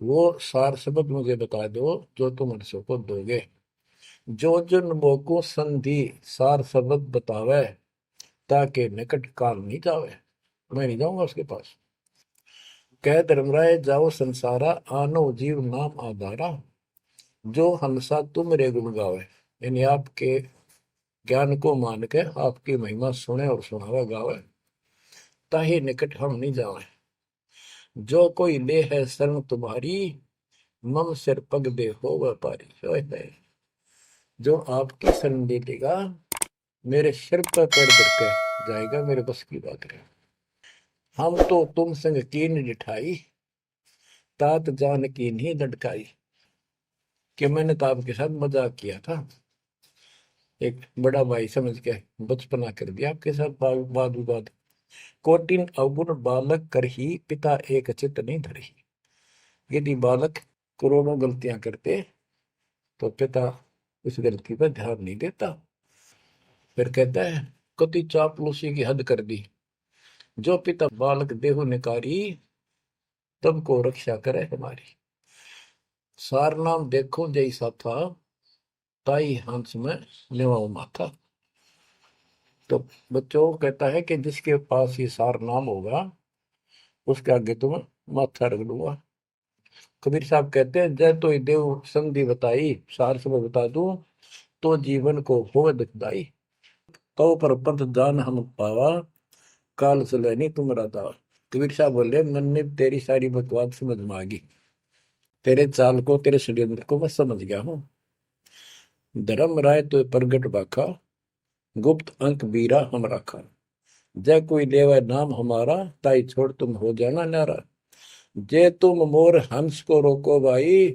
वो सार शब्द मुझे बता दो जो तुम हंसों को दोगे। जो जन मोको संधि सार शब्द बतावे, ताके निकट काल नहीं जावे। मैं नहीं जाऊंगा उसके पास। कह धर्मराय जाओ संसारा, आनो जीव नाम आधारा। जो हंसा तुम रे गुण गावे, यानी आपके ज्ञान को मान के आपकी महिमा सुने और सुनावे गावे, ताहि निकट हम नहीं जावे। जो कोई ले है शरण तुम्हारी, मम सिर पग दे हो व्यापारी। ओए होए, जो आपकी शरण ले लेगा, मेरे सिर पर पैर धर के जाएगा, मेरे बस की बात है। हम तो तुम संग कीन डिठाई, तात जान की नहीं लटकाई। कि मैंने तो आपके साथ मजाक किया था, एक बड़ा भाई समझ के बचपना कर दिया आपके साथ, वाद विवाद। कोटिन अवगुण बालक कर ही, पिता एक चित नहीं धरही। यदि बालक करोड़ों गलतियां करते तो पिता उस गलती पर ध्यान नहीं देता। फिर कहता है, कति चापलूसी की हद कर दी, जो पिता बालक देहु निकारी, तब को रक्षा करे हमारी। सार नाम देखो जैसा था, ताई हंस में लेवाओ माथा। तो बच्चों कहता है कि जिसके पास ये सार नाम होगा, उसके आगे तुम्हें माथा रख दूंगा। कबीर साहब कहते हैं, जय तो देव संधि बताई, सार सब बता दूं, तो जीवन को हो दुखदाई। तो पर पंथ जान हम पावा, काल चले नहीं तुम दावा। कबीर साहब बोले, मैंने तेरी सारी बकवास समझ में आ गई, तेरे चाल को, तेरे षड्यंत्र को मैं समझ गया हूँ। धर्म राय तो प्रगट बाखा, गुप्त अंक बीरा हम रखा। जय कोई लेवा नाम हमारा, ताई छोड़ तुम हो जाना नारा। जे तुम मोर हंस को रोको भाई,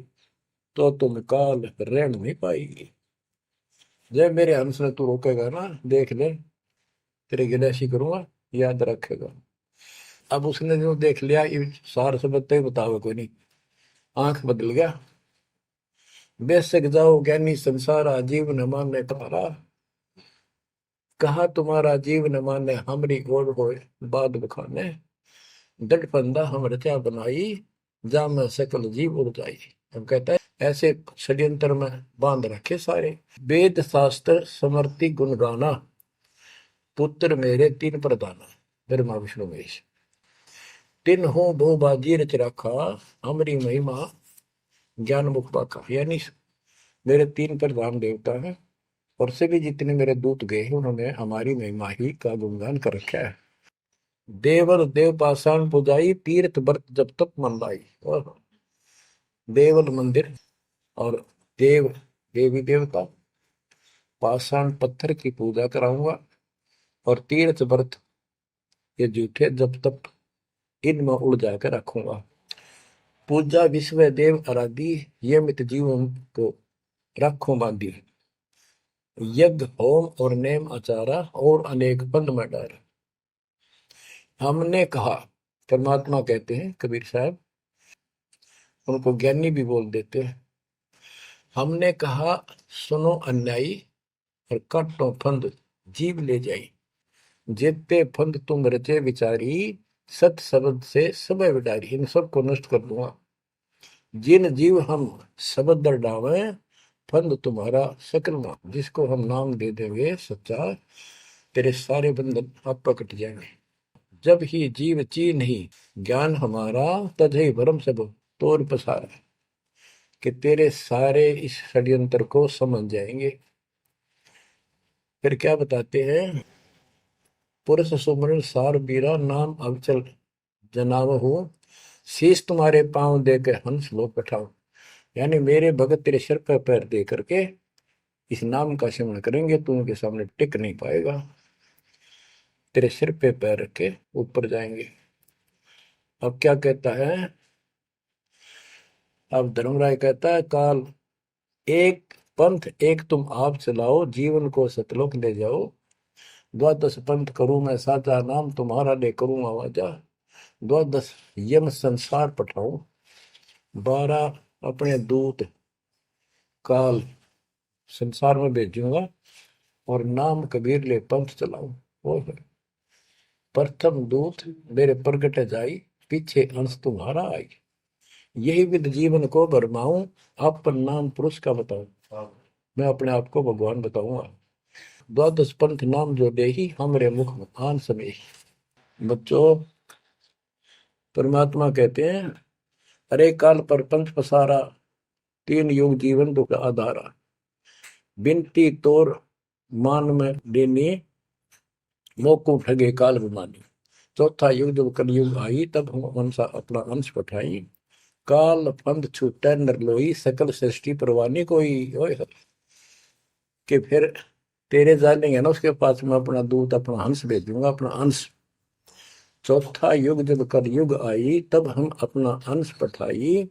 तो तुम काल ऋण नहीं पाएगी। जय मेरे हंस ने तू रोकेगा ना, देख ले तेरे गिले ऐसी करूंगा, याद रखेगा। अब उसने जो देख लिया, ये सार से बत्ते बतावे कोई नहीं, आंख बदल गया। बेशक जाओ ज्ञानी संसार, आजीव न माने तुम्हारा। कहा तुम्हारा जीव न माने, हमरी गोड़ होए बाद बखाने। दट फंदा हम रचा बनाई, जा में सकल जीव उड़ जाई। हम कहता है, ऐसे षड्यंत्र में बांध रखे सारे। वेद शास्त्र समर्ति गुण गाना, पुत्र मेरे तीन प्रधाना। ब्रह्मा विष्णु महेश तीन हो बहु बाजी रच रखा, हमारी महिमा ज्ञान मुख बाका। यानी मेरे तीन प्रधान देवता हैं, और सभी जितने मेरे दूत गए हैं, उन्होंने हमारी महिमा ही का गुणगान कर रखा है। देवल देव पाषाण पुजाई, तीर्थ व्रत जब तक मन लाई। और देवल मंदिर, और देव देवी देवता, पाषाण पत्थर की पूजा कराऊंगा, और तीर्थ व्रत ये झूठे जब तक इनमें उड़ जाकर रखूंगा। पूजा विश्व देव आराधी, ये मित जीवन को रखो बांधी। यज्ञ होम और नेम आचारा, और अनेक पंथ में डार। हमने कहा, परमात्मा कहते हैं कबीर साहब, उनको ज्ञानी भी बोल देते हैं। हमने कहा सुनो अन्यायी, और काटो फंद जीव ले जाई। जेते फंद तुम रचे विचारी, सत शब्द से सब विडारी। इन सबको नष्ट कर दूंगा। जिन जीव हम शब्द दर डावे, फंद तुम्हारा सकल ना। जिसको हम नाम दे देंगे सच्चा, तेरे सारे बंधन आप कट जाएंगे। जब ही जीव चीन ही ज्ञान हमारा, तजहि भरम सब तोर पसारा। कि तेरे सारे इस षड्यंत्र को समझ जाएंगे। फिर क्या बताते हैं, पुरुष सुमरन सार बीरा, नाम अवचल जनाव हो। शीश तुम्हारे पांव दे के हंस लो बैठाओ। यानी मेरे भगत तेरे सिर पर पैर दे करके इस नाम का सिमरण करेंगे, तू उनके सामने टिक नहीं पाएगा। तेरे सिर पे पैर रख के ऊपर जाएंगे। अब क्या कहता है, अब धर्मराय कहता है, काल एक पंथ एक तुम आप चलाओ, जीवन को सतलोक ले जाओ। द्वादश पंथ करूं मैं साचा, नाम तुम्हारा ले करूं आवाजा। द्वादश यम संसार पठाऊं, 12 अपने दूत काल संसार में भेजूंगा, और नाम कबीर ले पंथ चलाऊं। और प्रथम दूत मेरे प्रगट जाई, पीछे अंश तुम्हारा आई। यही विध जीवन को भरमाऊं, अपन नाम पुरुष का बताऊं। मैं अपने आप को भगवान बताऊंगा। द्वादश पंथ नाम जो देही, हमरे मुख आन समय। बच्चों, परमात्मा कहते हैं, अरे काल पर पंथ पसारा, तीन युग जीवन दुख आधारा। बिनती तोर मान में देनी, मोको ठगे काल विमानी। चौथा युग जब कलयुग आई, तब हम अपना अंश पठाई। काल पंथ छूटे नर लोई, सकल सृष्टि परवानी कोई। ओए कि फिर तेरे जानेंगे ना उसके पास, मैं अपना दूत अपना हंस भेजूंगा, अपना अंश। चौथा युग जब कलयुग आई, तब हम अपना अंश पठाई।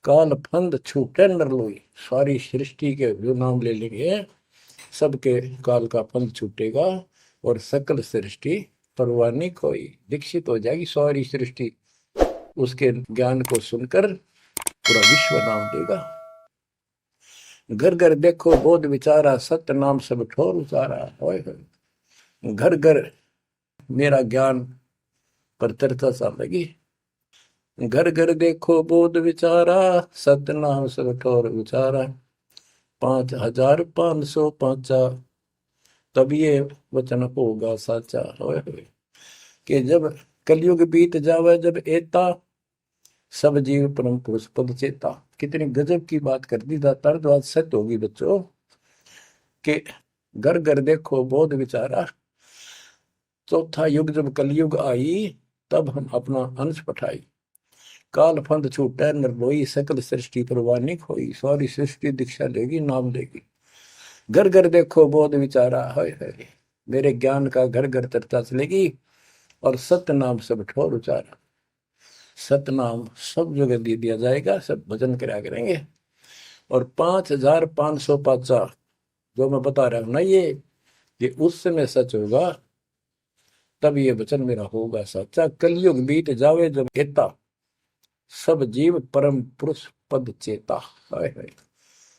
काल फंद छूटे नर लोई, सारी सृष्टि के जो नाम ले लेंगे, सबके काल का फंद छूटेगा और सकल सृष्टि परवानी कोई। दीक्षित हो जाएगी सारी सृष्टि, उसके ज्ञान को सुनकर पूरा विश्व नाम देगा। घर घर देखो बोध विचारा, सत्य नाम सब ठोर उचारा। होए होए, घर घर मेरा ज्ञान पर चर्चा चलेगी। घर घर देखो बोध विचारा, सत्य नाम सब ठोर उचारा। 5505 तब ये वचन होगा साचा। होए होए, कि जब कलयुग बीत जावे, जब एता सब जीव परम पुरुष पद चेता। कितनी गजब की बात कर दी दातार, जो आज सत्य होगी बच्चों। कि घर घर देखो बोध विचारा, चौथा युग जब कलयुग आई, तब हम अपना अंश पठाई। काल फंद छूटे नर लोई, सकल सृष्टि परवानी खोई। सारी सृष्टि दीक्षा लेगी, नाम लेगी। घर घर देखो बोध विचारा, है मेरे ज्ञान का घर घर चर्चा चलेगी। और सत्य नाम सब ठोर उचारा। सतनाम सब जगह दे दिया जाएगा, सब भजन करा करेंगे। और 5505 जो मैं बता रहा हूं ना, ये उस समय सच होगा, तब ये वचन मेरा होगा सच्चा। कलयुग बीत जावे जब एता, सब जीव परम पुरुष पद चेता। हाय हाय,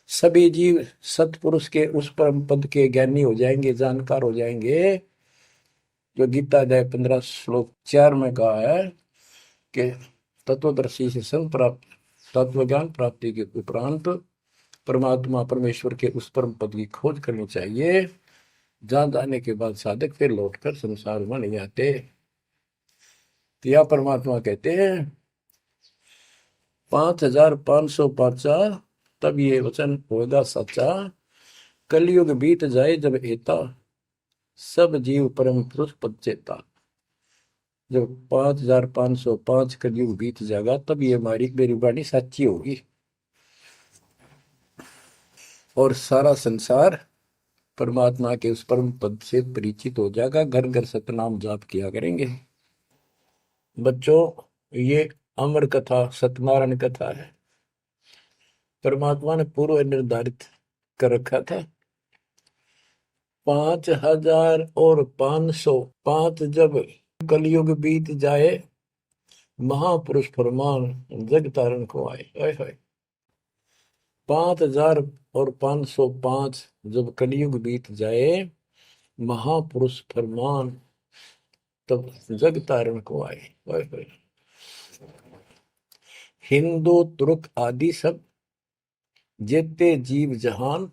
सभी जीव सतपुरुष के उस परम पद के ज्ञानी हो जाएंगे, जानकार हो जाएंगे। जो गीता अध्याय 15 श्लोक 4 में कहा है कि तत्वदर्शी से संग प्राप्त, तत्व ज्ञान प्राप्ति के उपरांत परमात्मा परमेश्वर के उस परम पद की खोज करनी चाहिए, जहां जाने के बाद साधक फिर लौटकर संसार में नहीं आते। तो यह परमात्मा कहते हैं 5505, तब ये वचन होगा सच्चा। कलयुग बीत जाए जब एता, सब जीव परम पुरुष पद चेता। जब 5505 कलयुग बीत जाएगा, तब ये हमारी मेरी वाणी सच्ची होगी और सारा संसार परमात्मा के उस परम पद से परिचित हो जाएगा। घर घर सतनाम जाप किया करेंगे। बच्चों, ये अमर कथा सत्यनारायण कथा है। परमात्मा ने पूर्व निर्धारित कर रखा था। 5505 जब कलयुग बीत जाए, महापुरुष फरमान जग तारण को आए। 5505 जब कलयुग बीत जाए, महापुरुष फरमान तब जग तारण को आए। हिंदू तुर्क आदि सब जेते जीव जहान,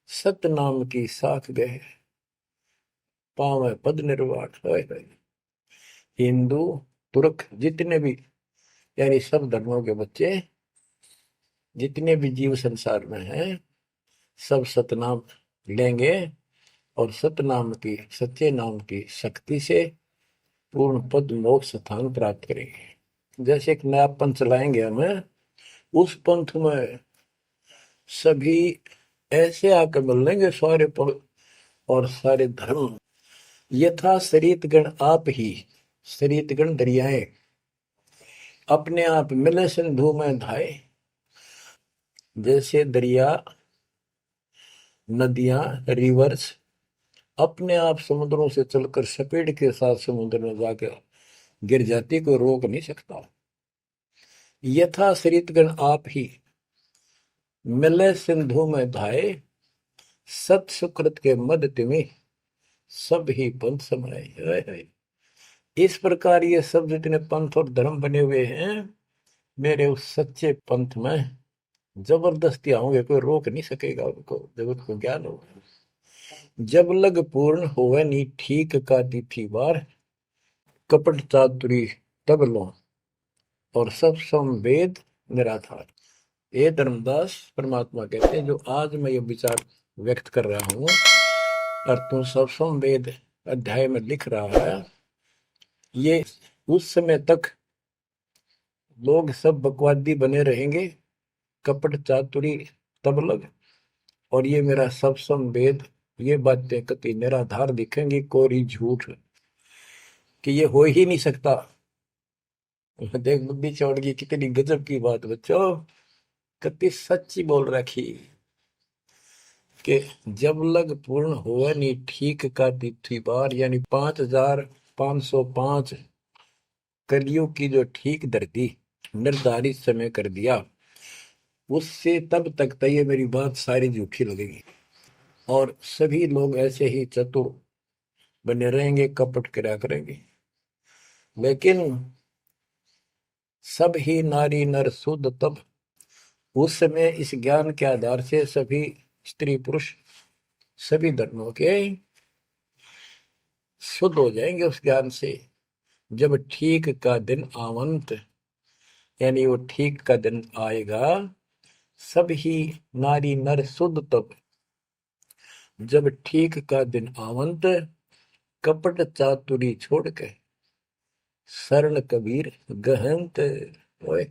सत नाम की साख गए, पावे पद निर्वाण। हिंदू तुर्क जितने भी, यानी सब धर्मों के बच्चे, जितने भी जीव संसार में हैं, सब सतनाम लेंगे और सतनाम की, सच्चे नाम की शक्ति से पूर्ण पद मोक्ष स्थान प्राप्त करेंगे। जैसे एक नया पंथ चलाएंगे हमें, उस पंथ में सभी ऐसे आकर मिल लेंगे, सारे पद और सारे धर्म। यथा शरीत गण आप ही, शरीत गण दरियाएं अपने आप मिले सिंधु में धाए। जैसे दरिया, नदियां, रिवर्स अपने आप समुद्रों से चलकर सपेट के साथ समुद्र में जाकर गिर जाती, कोई रोक नहीं सकता। यथा शरीतगण आप ही मिले सिंधु में धाए, सत सुकृत के मद तिमि सब ही पंथ समाये। इस प्रकार ये सब जितने पंथ और धर्म बने हुए हैं, मेरे उस सच्चे पंथ में जबरदस्ती आऊंगे, कोई रोक नहीं सकेगा उनको जब उनको ज्ञान होगा। जब लग पूर्ण होवे नी ठीक का तिथि बार, कपट चातुरी तब लो और सब संवेद निराधार। ये धर्मदास परमात्मा कहते हैं, जो आज मैं ये विचार व्यक्त कर रहा हूं और तू सब संवेद अध्याय में लिख रहा है, ये उस समय तक लोग सब बकवादी बने रहेंगे, कपट चातुरी तब लग, और ये मेरा सब संवेद, ये बातें कति निराधार दिखेंगी, कोरी झूठ, कि ये हो ही नहीं सकता। देख बुद्धि चौड़ की कितनी गजब की बात बच्चों, कति सच्ची बोल रखी, कि जब लग पूर्ण हुआ नहीं ठीक का तिथि बार, यानी 5505 कलियुग की जो ठीक धरती निर्धारित समय कर दिया, उससे तब तक तो ये मेरी बात सारी झूठी लगेगी और सभी लोग ऐसे ही चतुर बने रहेंगे, कपट करा करेंगे। लेकिन सब ही नारी नर शुद्ध तब, उस समय इस ज्ञान के आधार से सभी स्त्री पुरुष सभी धर्मों के शुद्ध हो जाएंगे उस ज्ञान से। जब ठीक का दिन आवंत, यानी वो ठीक का दिन आएगा, सब ही नारी नर शुद्ध तब, जब ठीक का दिन आवंत, कपट चातुरी छोड़ के शरण कबीर गहंत। ओए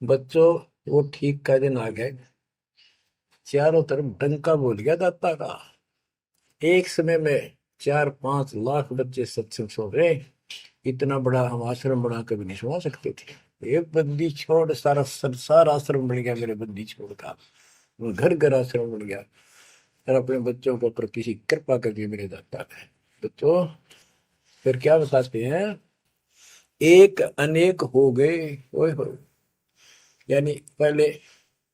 बच्चों, वो ठीक का दिन आ गए, चारों तरफ डंका बोल गया दाता का। एक समय में 4-5 लाख बच्चे सत्संग सुन रहे, इतना बड़ा हम आश्रम बना कभी नहीं सुना सकते थे। एक बंदी छोड़ सारा संसार आश्रम बन गया मेरे बंदी छोड़ का, घर घर आश्रम बन गया, और अपने बच्चों के ऊपर किसी कृपा कर दी मेरे दाता ने। बच्चों फिर क्या बताते हैं, एक अनेक हो गए। ओए होए, यानी पहले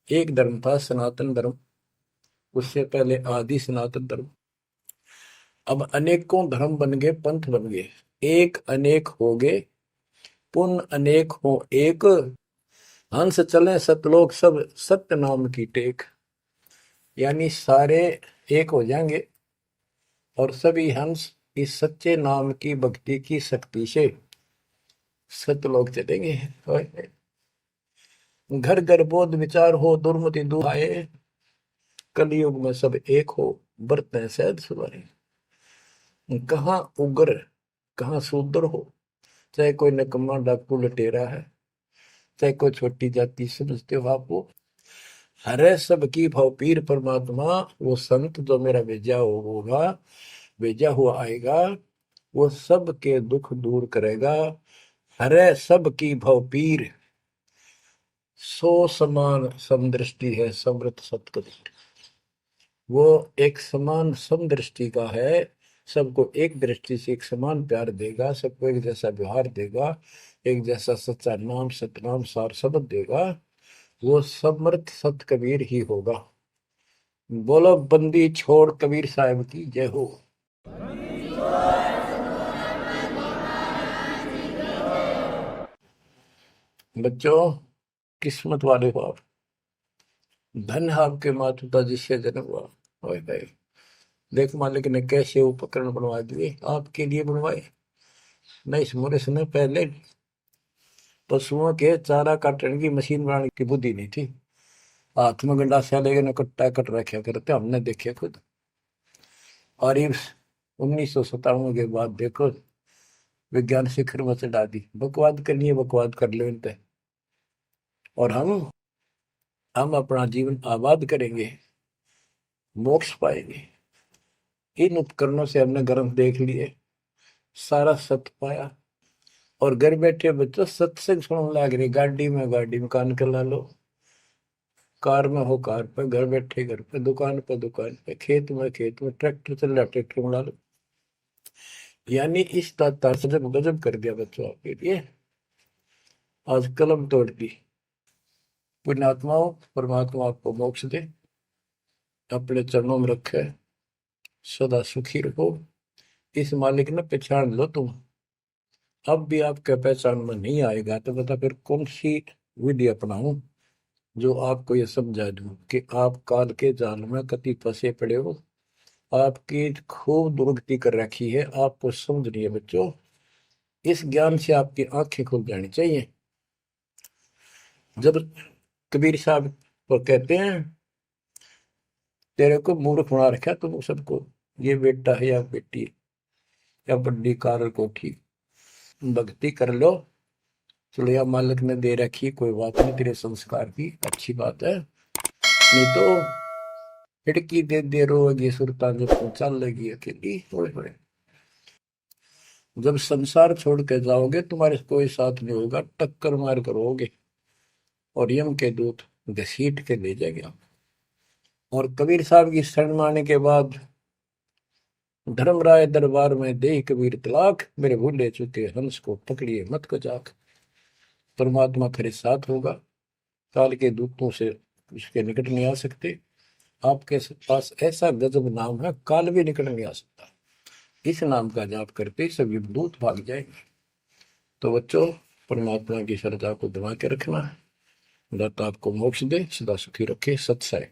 एक धर्म था सनातन धर्म, उससे पहले आदि सनातन धर्म, अब अनेकों धर्म बन गए, पंथ बन गए। एक अनेक हो गए, पुन अनेक हो एक, हंस चले सतलोक सब सत्य नाम की टेक। यानी सारे एक हो जाएंगे और सभी हंस इस सच्चे नाम की भक्ति की शक्ति से सतलोक चलेंगे। घर घर बोध विचार हो, दुर्मति दुहाए, कलयुग में सब एक हो, बरतें सहज सुधारे। कहाँ उग्र कहाँ शूद्र हो, चाहे कोई नकम्मा डाकू लटेरा है, चाहे कोई छोटी जाति समझते हो आप, वो हरे सबकी भाव पीर परमात्मा, वो संत जो मेरा भेजा होगा, भेजा हुआ आएगा, वो सबके दुख दूर करेगा। हरे सबकी भाव पीर, सो समान समदृष्टि है समृत सतकबीर। वो एक समान समदृष्टि का है, सबको एक दृष्टि से एक समान प्यार देगा, सबको एक जैसा व्यवहार देगा, एक जैसा सच्चा नाम सतनाम सार शब्द देगा, वो समर्थ सत कबीर ही होगा। बोलो बंदी छोड़ कबीर साहब की जय हो। बच्चों किस्मत वाले हो आप, धन है आपके माता पिता जिससे जन्म हुआ। ओए भाई देख मालिक ने कैसे उपकरण बनवा दिए, आपके लिए बनवाए। नहीं इस समय पहले पशुओं के चारा काटने की मशीन बनाने की बुद्धि नहीं थी, हाथ में गंडासा लेके न कट्टा कट रखे करते, हमने देखे खुद। और ये 1957 के बाद देखो विज्ञान शिखर में चढ़ा दी, बकवाद करनी है बकवाद कर लो इन पे, और हम अपना जीवन आबाद करेंगे, मोक्ष पाएंगे। इन उपकरणों से हमने ग्रंथ देख लिए, सारा सत्य पाया, और घर बैठे बच्चों सत्संग सुनने लग रही, गाड़ी में कान कर ला लो, कार में हो कार पे, घर बैठे घर पे, दुकान पे, खेत में ट्रैक्टर चल रहा ट्रैक्टर में ला लो। यानी इस तार से जब गजब कर दिया बच्चों आपके लिए, आज कलम तोड़ दी। पुण्यात्माओं परमात्मा आपको मोक्ष दे, अपने चरणों में रखे, सदा सुखी रहो। इस मालिक ने पहचान लो तुम, अब भी आपके पहचान में नहीं आएगा तो बता फिर कौन सी विधि अपनाऊं जो आपको ये समझा दूं कि आप काल के जाल में कति फंसे पड़े हो। आपकी खूब दुर्गति कर रखी है, आपको समझ रही है बच्चों। इस ज्ञान से आपकी आंखें खुल जानी चाहिए। जब कबीर साहब को कहते हैं तेरे को मूर्ख बना रखा तुम सबको, ये बेटा है या बेटी है या बड्डी कार कोठी, भक्ति कर लो, चलो या मालिक ने दे रखी, कोई बात नहीं, तेरे संस्कार की अच्छी बात है, नहीं तो खिड़की दे रोगी सुरता जब तू चल लगी अकेली। होए होए, जब संसार छोड़ के जाओगे तुम्हारे कोई साथ नहीं होगा, टक्कर मार करोगे और यम के दूत घसीट के ले जाएंगे। और कबीर साहब की शरण माने के बाद धर्मराय दरबार में दे कबीर तलाक, मेरे भूले चुके हंस को पकड़िए मत को जाक। परमात्मा तेरे साथ होगा, काल के दूतों से उसके निकट नहीं आ सकते। आपके पास ऐसा गजब नाम है, काल भी निकट नहीं आ सकता। इस नाम का जाप करते सभी दूत भाग जाएंगे। तो बच्चों, परमात्मा की श्रद्धा को दबा के रखना है। दाता आपको मोक्ष दे, सदा सुखी रखे। सत्सय।